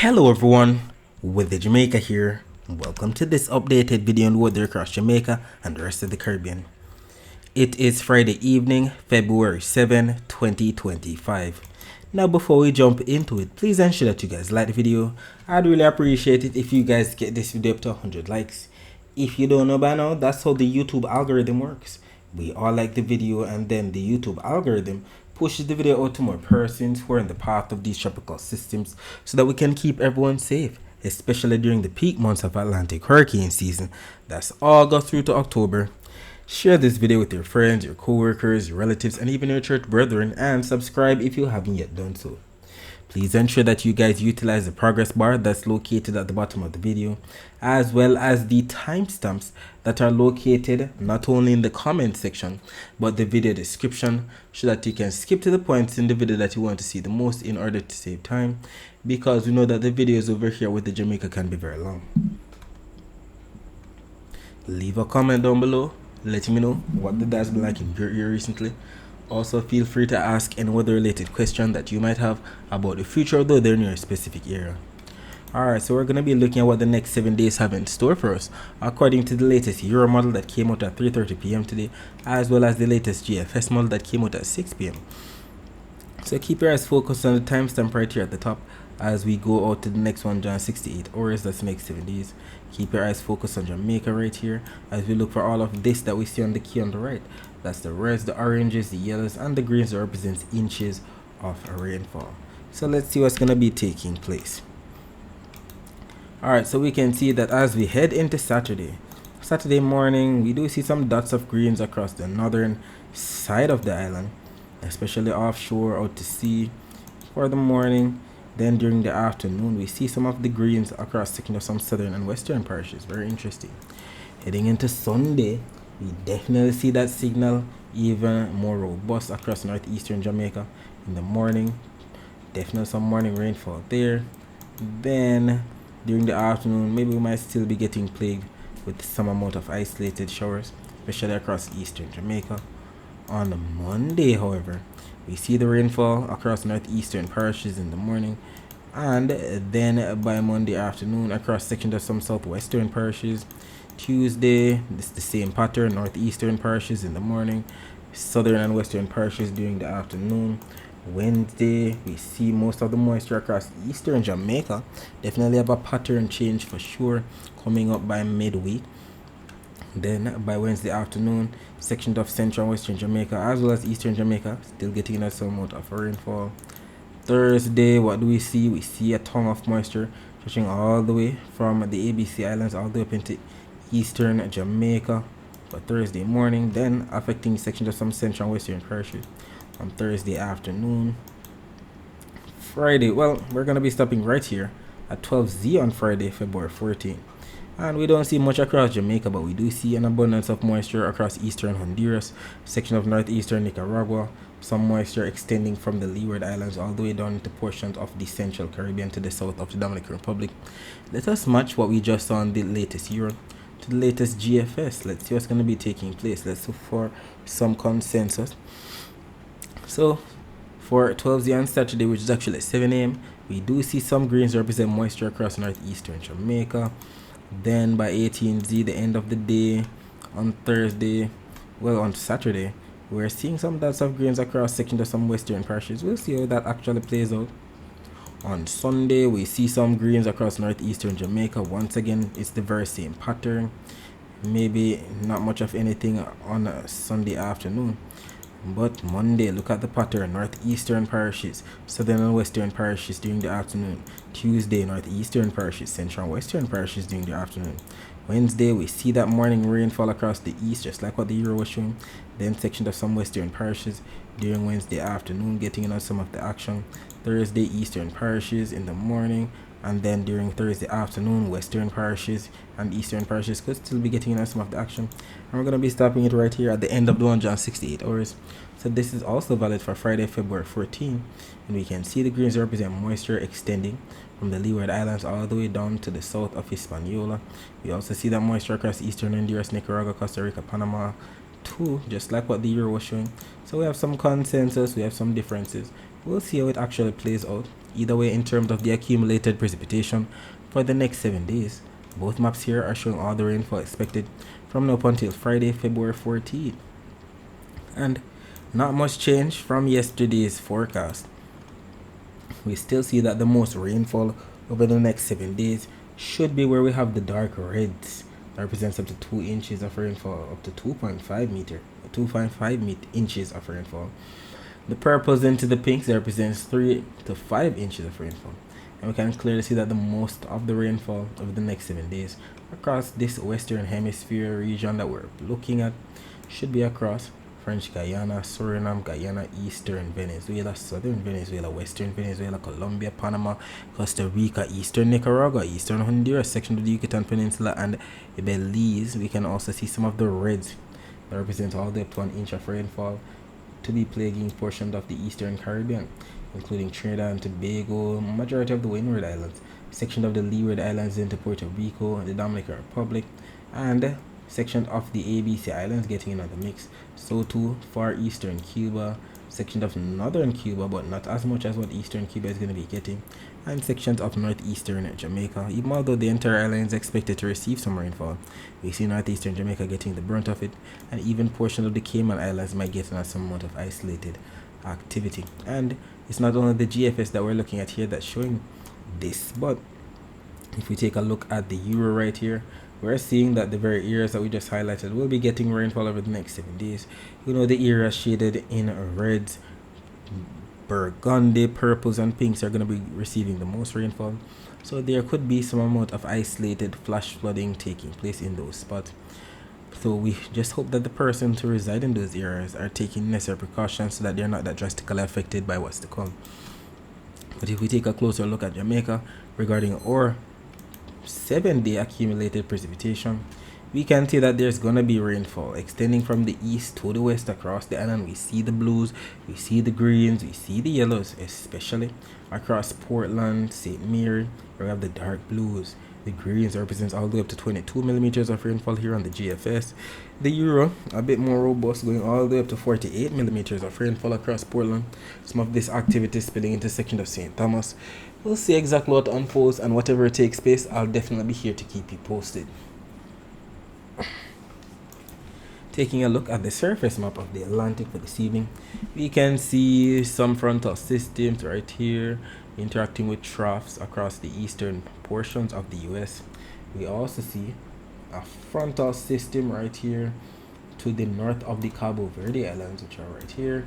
Hello everyone, Weather Jamaica here. Welcome to this updated video on weather across Jamaica and the rest of the Caribbean. It is Friday evening, February 7, 2025. Now before we jump into it, please ensure that you guys like the video. I'd really appreciate it if you guys get this video up to 100 likes. If you don't know by now, that's how the YouTube algorithm works. We all like the video and then the YouTube algorithm pushes the video out to more persons who are in the path of these tropical systems so that we can keep everyone safe, especially during the peak months of Atlantic hurricane season. That's August through to October. Share this video with your friends, your co-workers, your relatives, and even your church brethren, and subscribe if you haven't yet done so. Please ensure that you guys utilize the progress bar that's located at the bottom of the video, as well as the timestamps that are located not only in the comment section, but the video description, so that you can skip to the points in the video that you want to see the most in order to save time, because we know that the videos over here with the Jamaica can be very long. Leave a comment down below, letting me know what the day's been like in your ear recently. Also, feel free to ask any weather related question that you might have about the future of the weather in your specific area. Alright, so we're going to be looking at what the next 7 days have in store for us, according to the latest Euro model that came out at 3:30 p.m. today, as well as the latest GFS model that came out at 6 p.m. So keep your eyes focused on the timestamp right here at the top as we go out to the next one, John 68 hours, that's the next 7 days. Keep your eyes focused on Jamaica right here as we look for all of this that we see on the key on the right. That's the reds, the oranges, the yellows, and the greens that represents inches of rainfall. So let's see what's going to be taking place. Alright, so we can see that as we head into Saturday morning, we do see some dots of greens across the northern side of the island, especially offshore out to sea for the morning. Then during the afternoon, we see some of the greens across sections of some southern and western parishes. Very interesting. Heading into Sunday, we definitely see that signal even more robust across northeastern Jamaica in the morning. Definitely some morning rainfall there. Then during the afternoon, maybe we might still be getting plagued with some amount of isolated showers, especially across eastern Jamaica. On Monday, however, we see the rainfall across northeastern parishes in the morning, and then by Monday afternoon across sections of some southwestern parishes. Tuesday, it's the same pattern, northeastern parishes in the morning, southern and western parishes during the afternoon. Wednesday, we see most of the moisture across eastern Jamaica. Definitely have a pattern change for sure coming up by midweek. Then by Wednesday afternoon, sections of central and western Jamaica as well as eastern Jamaica still getting some amount of rainfall. Thursday, what do we see? We see a tongue of moisture stretching all the way from the ABC Islands all the way up into eastern Jamaica for Thursday morning, then affecting sections of some central and western parishes on Thursday afternoon. Friday, well, we're going to be stopping right here at 12Z on Friday, February 14th. And we don't see much across Jamaica, but we do see an abundance of moisture across eastern Honduras, section of northeastern Nicaragua, some moisture extending from the Leeward Islands all the way down into portions of the central Caribbean to the south of the Dominican Republic. Let us match what we just saw on the latest Euro to the latest GFS. Let's see what's going to be taking place. Let's look for some consensus. So for 12Z on Saturday, which is actually at 7 a.m., we do see some greens represent moisture across northeastern Jamaica. Then by 18Z, the end of the day on Thursday, well, on Saturday, we're seeing some dots of greens across sections of some western parishes. We'll see how that actually plays out. On Sunday, we see some greens across northeastern Jamaica. Once again, it's the very same pattern. Maybe not much of anything on a Sunday afternoon. But Monday, look at the pattern. Northeastern parishes, southern and western parishes during the afternoon. Tuesday, northeastern parishes, central and western parishes during the afternoon. Wednesday, we see that morning rainfall across the east, just like what the Euro was showing. Then sections of some western parishes during Wednesday afternoon, getting in on some of the action. Thursday, eastern parishes in the morning. And then during Thursday afternoon, western parishes and eastern parishes could still be getting in some of the action. And we're going to be stopping it right here at the end of the one, John 68 hours. So this is also valid for Friday, February 14. And we can see the greens represent moisture extending from the Leeward Islands all the way down to the south of Hispaniola. We also see that moisture across eastern Honduras, Nicaragua, Costa Rica, Panama too, just like what the Euro was showing. So we have some consensus, we have some differences. We'll see how it actually plays out Either way, in terms of the accumulated precipitation for the next 7 days, both maps here are showing all the rainfall expected from now up until Friday, February 14th. And not much change from yesterday's forecast. We still see that the most rainfall over the next 7 days should be where we have the dark reds. That represents up to 2 inches of rainfall, up to 2.5 inches of rainfall. The purples into the pinks represents 3 to 5 inches of rainfall. And we can clearly see that the most of the rainfall over the next 7 days across this western hemisphere region that we're looking at should be across French Guiana, Suriname, Guyana, Eastern Venezuela, Southern Venezuela, Western Venezuela, Colombia, Panama, Costa Rica, Eastern Nicaragua, Eastern Honduras, section of the Yucatan Peninsula, and Belize. We can also see some of the reds that represent all the way up to 1 inch of rainfall to be plaguing portions of the Eastern Caribbean, including Trinidad and Tobago, majority of the Windward Islands, section of the Leeward Islands into Puerto Rico and the Dominican Republic, and section of the ABC Islands getting another mix. So too far eastern Cuba, section of northern Cuba, but not as much as what eastern Cuba is going to be getting, and sections of northeastern Jamaica. Even although the entire island is expected to receive some rainfall, we see northeastern Jamaica getting the brunt of it, and even portions of the Cayman Islands might get some amount of isolated activity. And it's not only the GFS that we're looking at here that's showing this, but if we take a look at the Euro right here, we're seeing that the very areas that we just highlighted will be getting rainfall over the next 7 days. You know, the areas shaded in reds, burgundy, purples, and pinks are going to be receiving the most rainfall. So there could be some amount of isolated flash flooding taking place in those spots. So we just hope that the persons who reside in those areas are taking necessary precautions so that they're not that drastically affected by what's to come. But if we take a closer look at Jamaica regarding our 7-day accumulated precipitation, we can see that there's gonna be rainfall extending from the east to the west across the island. We see the blues, we see the greens, we see the yellows, especially across Portland, St. Mary, where we have the dark blues. The greens represents all the way up to 22 millimeters of rainfall here on the GFS. The Euro, a bit more robust, going all the way up to 48 millimeters of rainfall across Portland. Some of this activity spilling into section of St. Thomas. We'll see exactly what unfolds, and whatever takes place, I'll definitely be here to keep you posted. Taking a look at the surface map of the Atlantic for this evening, we can see some frontal systems right here interacting with troughs across the eastern portions of the US. We also see a frontal system right here to the north of the Cabo Verde Islands, which are right here,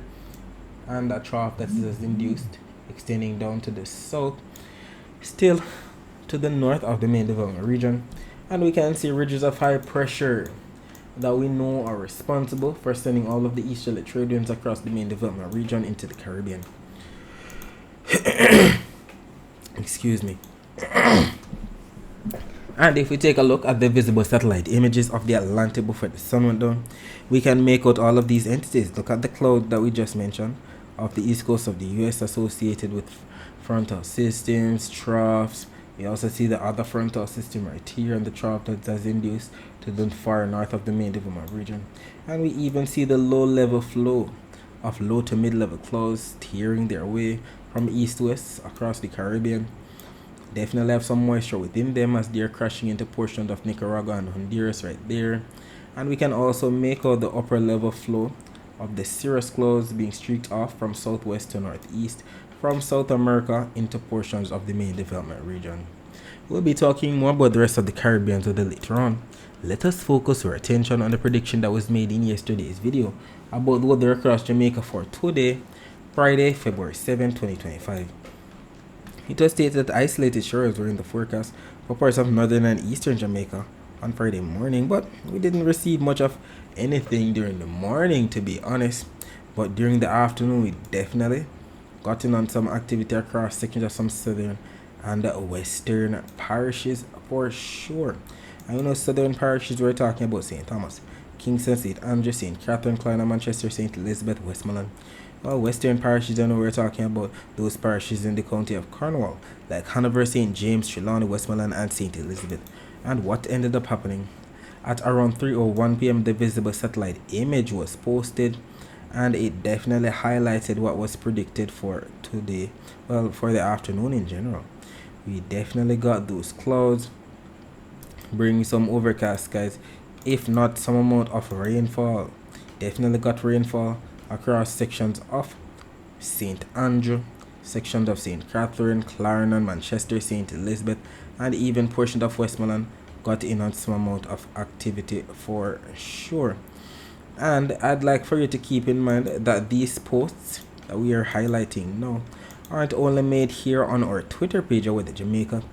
and a trough that is induced extending down to the south, still to the north of the main development region. And we can see ridges of high pressure that we know are responsible for sending all of the easterly trade winds across the main development region into the Caribbean. Excuse me. And if we take a look at the visible satellite images of the Atlantic before the sun went down, we can make out all of these entities. Look at the cloud that we just mentioned of the east coast of the US associated with frontal systems, troughs. We also see the other frontal system right here and the trough that is induced to the far north of the main development region. And we even see the low level flow of low to mid level clouds tearing their way from east to west across the Caribbean. Definitely have some moisture within them as they're crashing into portions of Nicaragua and Honduras right there. And we can also make out the upper level flow of the cirrus clouds being streaked off from southwest to northeast from South America into portions of the main development region. We'll be talking more about the rest of the Caribbean later on. Let us focus our attention on the prediction that was made in yesterday's video about the weather across Jamaica for today, Friday, February 7, 2025. It was stated that isolated showers were in the forecast for parts of northern and eastern Jamaica on Friday morning, but we didn't receive much of anything during the morning, to be honest. But during the afternoon, we definitely gotten on some activity across sections of some southern and western parishes for sure. I know southern parishes, we're talking about St. Thomas, Kingston, St. Andrew, St. Catherine, Kleiner, Manchester, St. Elizabeth, Westmoreland. Well, western parishes, I know we're talking about those parishes in the county of Cornwall, like Hanover, St. James, Trelawney, Westmoreland, and St. Elizabeth. And what ended up happening? At around 3:01 p.m., the visible satellite image was posted, and it definitely highlighted what was predicted for today, well, for the afternoon in general. We definitely got those clouds bringing some overcast skies, if not some amount of rainfall. Definitely got rainfall across sections of St. Andrew, sections of St. Catherine, Clarendon, Manchester, St. Elizabeth, and even portions of Westmoreland got in on some amount of activity for sure. And I'd like for you to keep in mind that these posts that we are highlighting now aren't only made here on our Twitter page, Weather Jamaica,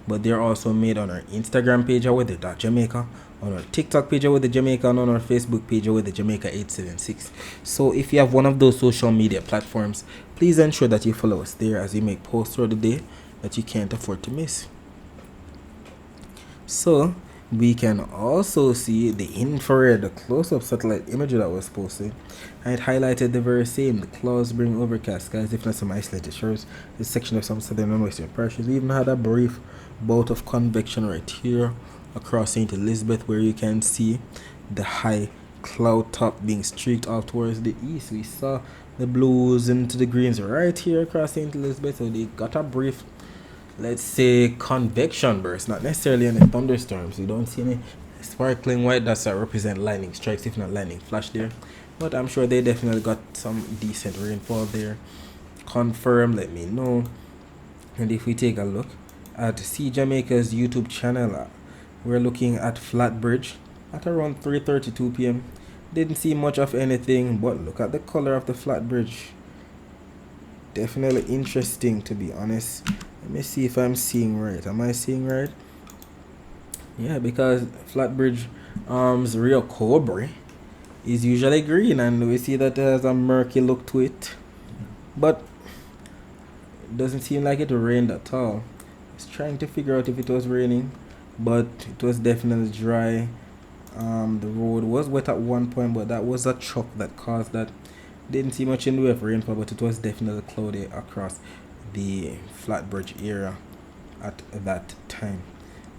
but they're also made on our Instagram page, weather.jamaica, on our TikTok page, Weather Jamaica, and on our Facebook page, Weather Jamaica 876. So if you have one of those social media platforms, please ensure that you follow us there as we make posts throughout the day that you can't afford to miss. So we can also see the infrared, the close-up satellite imagery that was posted, and it highlighted the very same. The clouds bring overcast skies, if not some isolated shores, the section of some southern and western parishes. We even had a brief bout of convection right here across St. Elizabeth, where you can see the high cloud top being streaked off towards the east. We saw the blues into the greens right here across St. Elizabeth, so they got a brief, let's say, convection burst, not necessarily any thunderstorms. You don't see any sparkling white dots that represent lightning strikes, if not lightning flash there, but I'm sure they definitely got some decent rainfall there. Confirm, let me know. And if we take a look at See Jamaica's YouTube channel, we're looking at Flatbridge at around 3:32 p.m. Didn't see much of anything, but look at the color of the Flatbridge. Definitely interesting, to be honest. Let me see if I'm seeing right. Am I seeing right? Yeah, because Flatbridge real cobra is usually green, and we see that it has a murky look to it, but it doesn't seem like it rained at all. I was trying to figure out if it was raining, but it was definitely dry. The road was wet at one point, but that was a truck that caused that. Didn't see much in the way of rainfall, but it was definitely cloudy across the Flatbridge area at that time.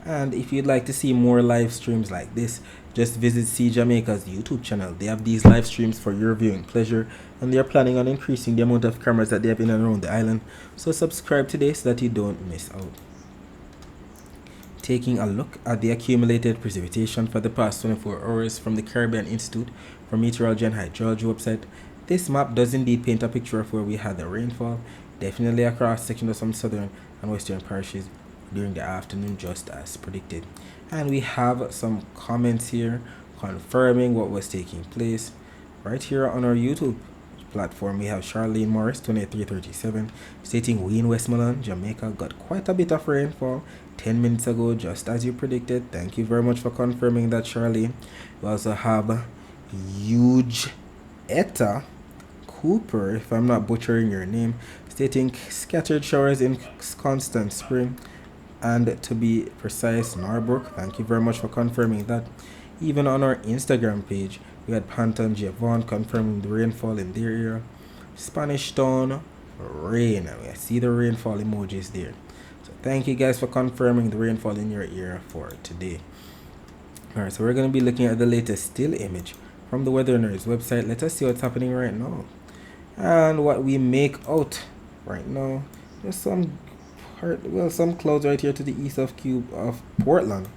And if you'd like to see more live streams like this, just visit See Jamaica's YouTube channel. They have these live streams for your viewing pleasure, and they are planning on increasing the amount of cameras that they have in and around the island. So subscribe today so that you don't miss out. Taking a look at the accumulated precipitation for the past 24 hours from the Caribbean Institute for Meteorology and Hydrology website, this map does indeed paint a picture of where we had the rainfall, definitely across sections of some southern and western parishes during the afternoon, just as predicted. And we have some comments here confirming what was taking place. Right here on our YouTube platform, we have Charlene Morris 2337 stating, we in Westmoreland, Jamaica got quite a bit of rainfall 10 minutes ago, just as you predicted. Thank you very much for confirming that, Charlene. We also have Huge Etta Cooper, if I'm not butchering your name, stating scattered showers in Constant Spring, and to be precise, Norbrook. Thank you very much for confirming that. Even on our Instagram page, we had Panton Javon confirming the rainfall in their area. Spanish Town, rain. I see the rainfall emojis there. So thank you guys for confirming the rainfall in your area for today. Alright, so we're going to be looking at the latest still image from the Weather Nerds website. Let us see what's happening right now. And what we make out right now, there's some clouds right here to the east of Portland.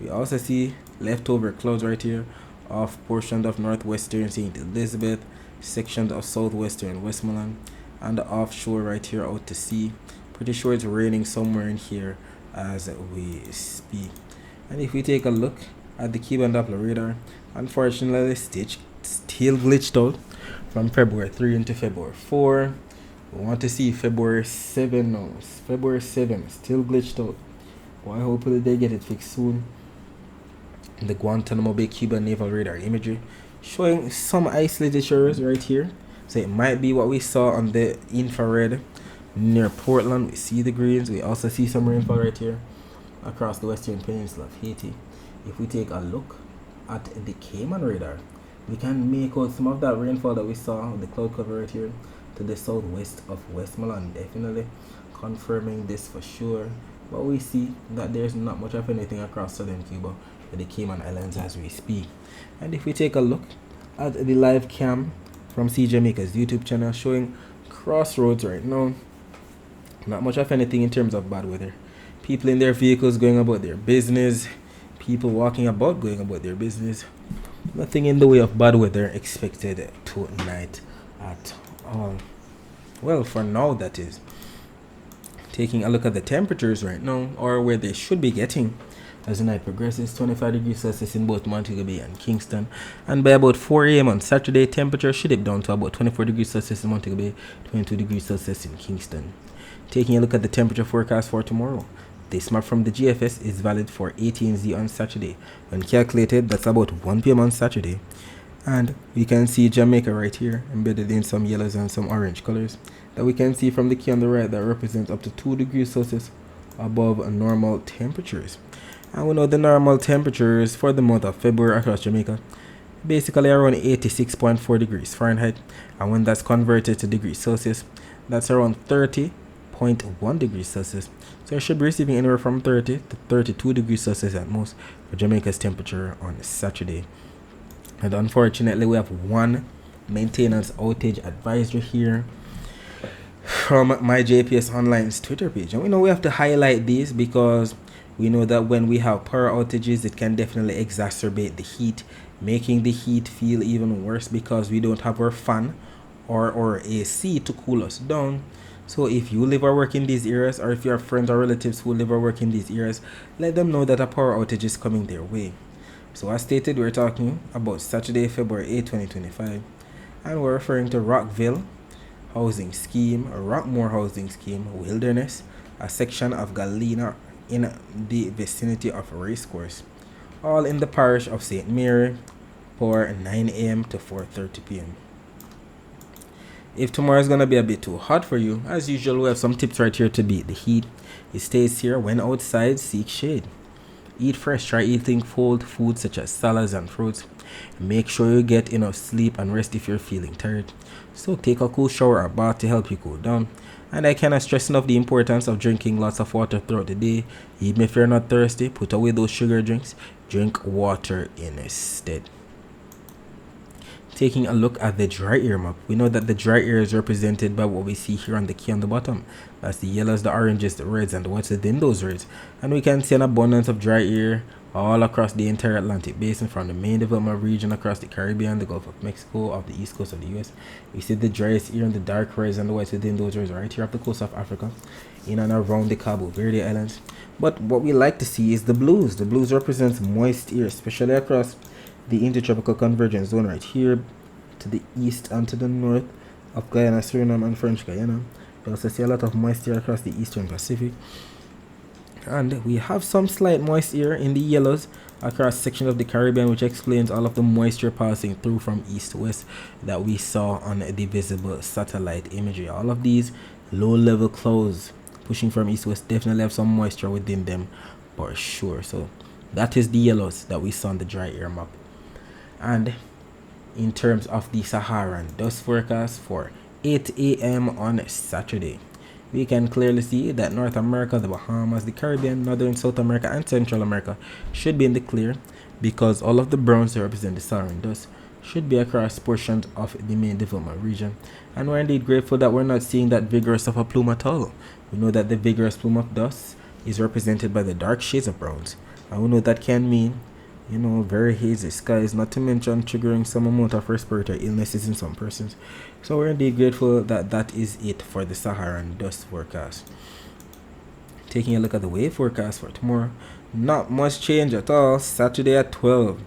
We also see leftover clouds right here off portions of northwestern St. Elizabeth, sections of southwestern Westmoreland, and the offshore right here out to sea. Pretty sure it's raining somewhere in here as we speak. And if we take a look at the Cuban Doppler radar, unfortunately still glitched out from February 3 into February 4. We want to see February 7 now. February 7 still glitched out. Well, hopefully they get it fixed soon. The Guantanamo Bay Cuban Naval Radar imagery showing some isolated shores right here. So it might be what we saw on the infrared near Portland. We see the greens. We also see some rainfall right here across the western peninsula of Haiti. If we take a look at the Cayman radar, we can make out some of that rainfall that we saw, the cloud cover right here to the southwest of Westmoreland, definitely confirming this for sure. But we see that there's not much of anything across southern Cuba with the Cayman Islands as we speak. And if we take a look at the live cam from See Jamaica's YouTube channel, showing crossroads right now. Not much of anything in terms of bad weather. People in their vehicles going about their business. People walking about going about their business. Nothing in the way of bad weather expected tonight at all. Well, for now, that is. Taking a look at the temperatures right now, or where they should be getting as the night progresses. 25 degrees Celsius in both Montego Bay and Kingston. And by about 4 a.m. on Saturday, temperature should dip down to about 24 degrees Celsius in Montego Bay, 22 degrees Celsius in Kingston. Taking a look at the temperature forecast for tomorrow. This map from the GFS is valid for AT&Z on Saturday. When calculated, that's about 1 p.m. on Saturday. And we can see Jamaica right here, embedded in some yellows and some orange colors, that we can see from the key on the right that represents up to 2 degrees Celsius above normal temperatures. And we know the normal temperatures for the month of February across Jamaica, basically around 86.4 degrees Fahrenheit. And when that's converted to degrees Celsius, that's around 30.1 degrees Celsius. So you should be receiving anywhere from 30 to 32 degrees Celsius at most for Jamaica's temperature on Saturday. And unfortunately, we have one maintenance outage advisory here from my JPS Online's Twitter page. And we know we have to highlight these because we know that when we have power outages, it can definitely exacerbate the heat, making the heat feel even worse because we don't have our fan or AC to cool us down. So if you live or work in these areas, or if you have friends or relatives who live or work in these areas, let them know that a power outage is coming their way. So as stated, we're talking about Saturday, February 8, 2025, and we're referring to Rockville Housing Scheme, Rockmore Housing Scheme, Wilderness, a section of Galena in the vicinity of Racecourse, all in the parish of St. Mary, for 9 a.m. to 4:30 p.m. If tomorrow is going to be a bit too hot for you, as usual, we have some tips right here to beat the heat. It stays here: when outside, seek shade. Eat fresh. Try eating cold foods such as salads and fruits. Make sure you get enough sleep and rest if you're feeling tired. So take a cool shower or bath to help you cool down. And I cannot stress enough the importance of drinking lots of water throughout the day. Even if you're not thirsty, put away those sugar drinks. Drink water instead. Taking a look at the dry air map, we know that the dry air is represented by what we see here on the key on the bottom. That's the yellows, the oranges, the reds, and what's within those reds. And we can see an abundance of dry air all across the entire Atlantic basin, from the main development region across the Caribbean, the Gulf of Mexico, off the east coast of the US. We see the driest air and the dark reds and the whites within those reds right here off the coast of Africa, in and around the Cabo Verde Islands. But what we like to see is the blues. The blues represents moist air, especially across the intertropical convergence zone right here to the east and to the north of Guyana, Suriname, and French Guiana. We also see a lot of moist air across the eastern Pacific. And we have some slight moist air in the yellows across sections of the Caribbean, which explains all of the moisture passing through from east to west that we saw on the visible satellite imagery. All of these low-level clouds pushing from east to west definitely have some moisture within them for sure. So that is the yellows that we saw on the dry air map. And in terms of the Saharan dust forecast for 8 a.m. on Saturday, we can clearly see that North America, the Bahamas, the Caribbean, Northern South America, and Central America should be in the clear, because all of the browns that represent the Saharan dust should be across portions of the main development region. And we're indeed grateful that we're not seeing that vigorous of a plume at all. We know that the vigorous plume of dust is represented by the dark shades of browns, and we know that can mean, you know, very hazy skies, not to mention triggering some amount of respiratory illnesses in some persons. So we're indeed grateful that that is it for the Saharan dust forecast. Taking a look at the wave forecast for tomorrow, not much change at all. Saturday at 12,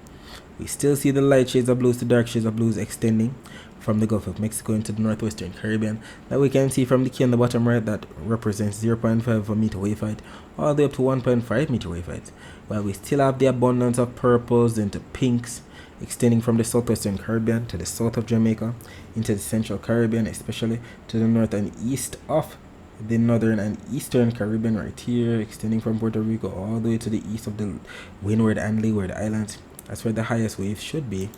we still see the light shades of blues to dark shades of blues extending from the Gulf of Mexico into the northwestern Caribbean, that we can see from the key on the bottom right that represents 0.5 meter wave height all the way up to 1.5 meter wave height, while we still have the abundance of purples into pinks extending from the southwestern Caribbean to the south of Jamaica, into the central Caribbean, especially to the north and east of the northern and eastern Caribbean right here, extending from Puerto Rico all the way to the east of the Windward and Leeward Islands. That's where the highest waves should be,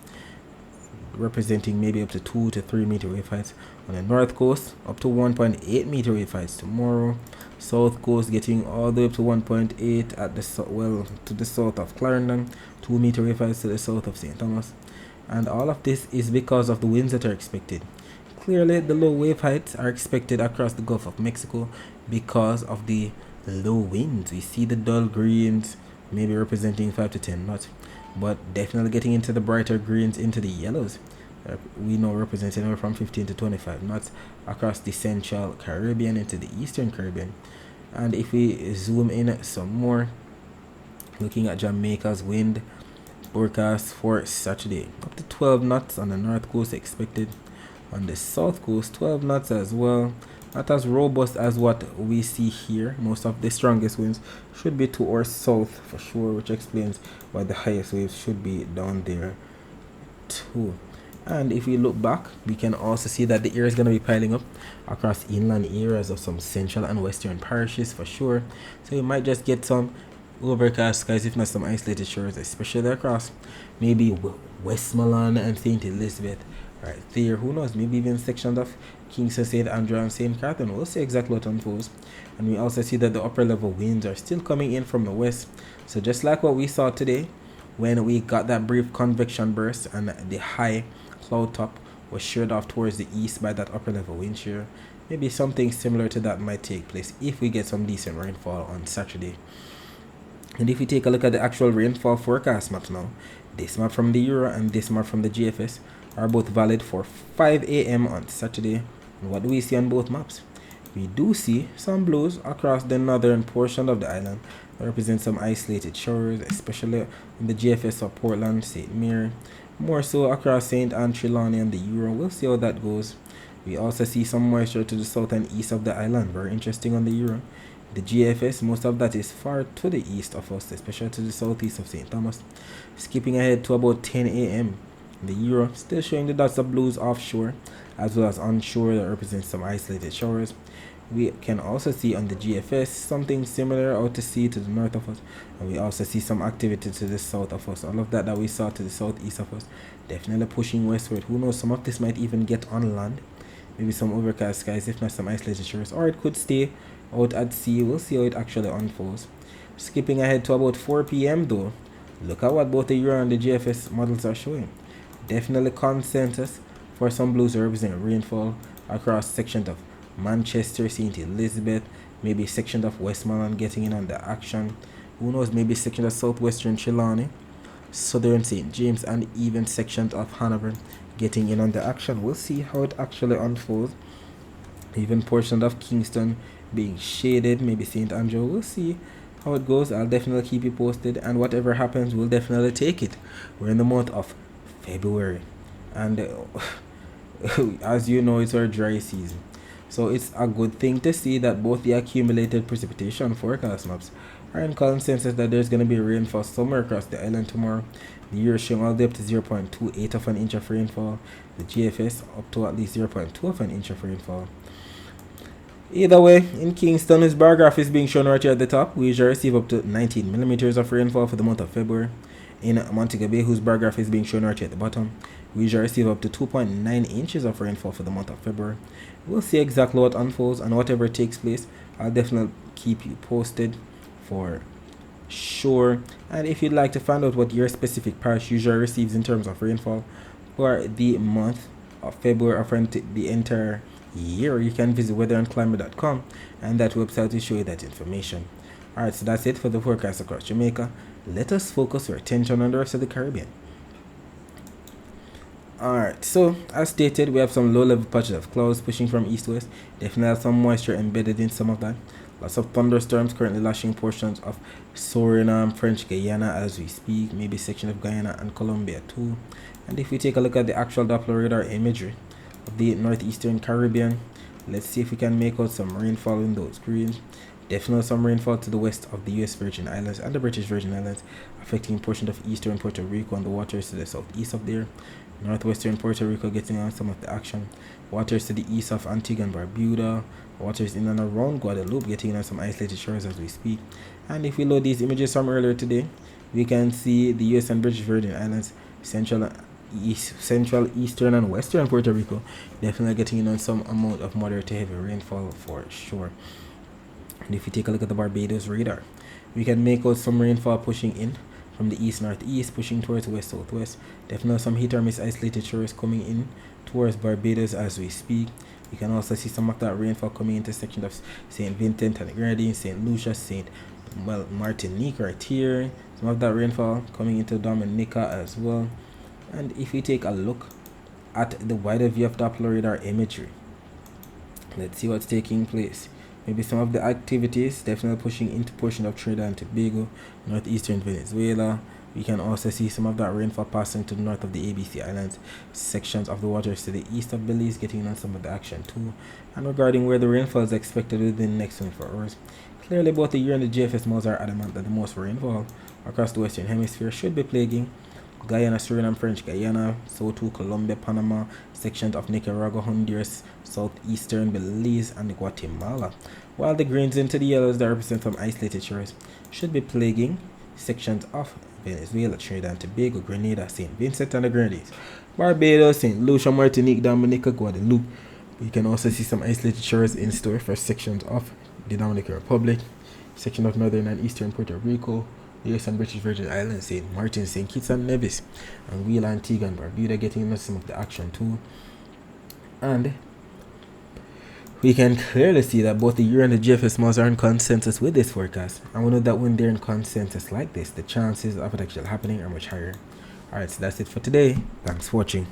representing maybe up to 2 to 3 meter wave heights. On the north coast, up to 1.8 meter wave heights tomorrow. South coast getting all the way up to 1.8 at the to the south of Clarendon, 2 meter wave heights to the south of St. Thomas. And all of this is because of the winds that are expected. Clearly, the low wave heights are expected across the Gulf of Mexico because of the low winds. We see the dull greens, maybe representing 5 to 10 knots, but definitely getting into the brighter greens, into the yellows. We know representing anywhere from 15 to 25 knots across the central Caribbean into the eastern Caribbean. And if we zoom in some more, looking at Jamaica's wind forecast for Saturday, up to 12 knots on the north coast expected. On the south coast, 12 knots as well. Not as robust as what we see here. Most of the strongest winds should be to our south for sure, which explains why the highest waves should be down there too. And if we look back, we can also see that the air is going to be piling up across inland areas of some central and western parishes for sure. So you might just get some overcast skies, if not some isolated shores, especially across maybe Westmoreland and St. Elizabeth right there. Who knows, maybe even sections of Kingston, St. Andrew and St. Catherine. We'll see exactly what unfolds. And we also see that the upper level winds are still coming in from the west. So just like what we saw today when we got that brief convection burst and the high cloud top was sheared off towards the east by that upper level wind shear, maybe something similar to that might take place if we get some decent rainfall on Saturday. And if we take a look at the actual rainfall forecast maps now, this map from the Euro and this map from the GFS are both valid for 5 a.m. on Saturday. And what do we see on both maps? We do see some blues across the northern portion of the island that represent some isolated showers, especially in the GFS of Portland, St. Mary, more so across St. Anne, Trelawney and the Euro. We'll see how that goes. We also see some moisture to the south and east of the island, very interesting on the Euro. The GFS, most of that is far to the east of us, especially to the southeast of St. Thomas. Skipping ahead to about 10 a.m. The Euro still showing the dots of blues offshore as well as onshore that represents some isolated showers. We can also see on the GFS something similar out to sea to the north of us, and we also see some activity to the south of us. All of that we saw to the southeast of us definitely pushing westward. Who knows, some of this might even get on land. Maybe some overcast skies, if not some isolated shores, or it could stay out at sea. We'll see how it actually unfolds. Skipping ahead to about 4 p.m. though, look at what both the Euro and the GFS models are showing. Definitely consensus for some blues to represent rainfall across sections of Manchester, St. Elizabeth, maybe sections of Westmoreland getting in on the action. Who knows, maybe sections of southwestern Trelawney, southern St. James, and even sections of Hanover getting in on the action. We'll see how it actually unfolds. Even portions of Kingston being shaded, maybe St. Andrew. We'll see how it goes. I'll definitely keep you posted, and whatever happens, we'll definitely take it. We're in the month of February, and as you know, it's our dry season. So it's a good thing to see that both the accumulated precipitation forecast maps are in consensus that there's going to be rainfall somewhere across the island tomorrow. The Euro showing all the way up to 0.28 of an inch of rainfall. The GFS up to at least 0.2 of an inch of rainfall. Either way, in Kingston, this bar graph is being shown right here at the top. We usually receive up to 19 millimeters of rainfall for the month of February. In Montego Bay, whose bar graph is being shown right here at the bottom, we usually receive up to 2.9 inches of rainfall for the month of February. We'll see exactly what unfolds, and whatever takes place, I'll definitely keep you posted for sure. And if you'd like to find out what your specific parish usually receives in terms of rainfall for the month of February or for the entire year, you can visit weatherandclimate.com, and that website will show you that information. Alright, so that's it for the forecast across Jamaica. Let us focus our attention on the rest of the Caribbean. Alright, so as stated, we have some low-level patches of clouds pushing from east-west. Definitely have some moisture embedded in some of that. Lots of thunderstorms currently lashing portions of Suriname, French Guyana as we speak, maybe section of Guyana and Colombia too. And if we take a look at the actual Doppler radar imagery of the northeastern Caribbean, let's see if we can make out some rainfall in those greens. Definitely some rainfall to the west of the US Virgin Islands and the British Virgin Islands, affecting portions of eastern Puerto Rico and the waters to the southeast of there. Northwestern Puerto Rico getting on some of the action. Waters to the east of Antigua and Barbuda. Waters in and around Guadeloupe getting on some isolated shores as we speak. And if we load these images from earlier today, we can see the US and British Virgin Islands, central, eastern, and western Puerto Rico definitely getting in on some amount of moderate to heavy rainfall for sure. And if you take a look at the Barbados radar, we can make out some rainfall pushing in from the east northeast pushing towards west southwest. Definitely some hit or miss isolated showers coming in towards Barbados as we speak. You can also see some of that rainfall coming into section of St. Vincent and the Grenadines, St. Lucia, Martinique right here. Some of that rainfall coming into Dominica as well. And if we take a look at the wider view of Doppler radar imagery, let's see what's taking place. Maybe some of the activities definitely pushing into portion of Trinidad and Tobago, northeastern Venezuela. We can also see some of that rainfall passing to the north of the ABC Islands, sections of the waters to the east of Belize getting on some of the action too. And regarding where the rainfall is expected within the next 24 hours, clearly both the Euro and the GFS models are adamant that the most rainfall across the Western Hemisphere should be plaguing Guyana, Suriname, French Guyana, Sao Tome, Colombia, Panama, sections of Nicaragua, Honduras, southeastern Belize, and Guatemala. While the greens into the yellows that represent some isolated shores should be plaguing sections of Venezuela, Trinidad and Tobago, Grenada, St. Vincent and the Grenadines, Barbados, St. Lucia, Martinique, Dominica, Guadeloupe. We can also see some isolated shores in store for sections of the Dominican Republic, section of northern and eastern Puerto Rico, the US and British Virgin Islands, St. Martin, St. Kitts and Nevis, and Wheel, Antigua and Barbuda getting into some of the action too. And we can clearly see that both the Euro and the GFS models are in consensus with this forecast, and we know that when they're in consensus like this, the chances of it actually happening are much higher. Alright, so that's it for today. Thanks for watching.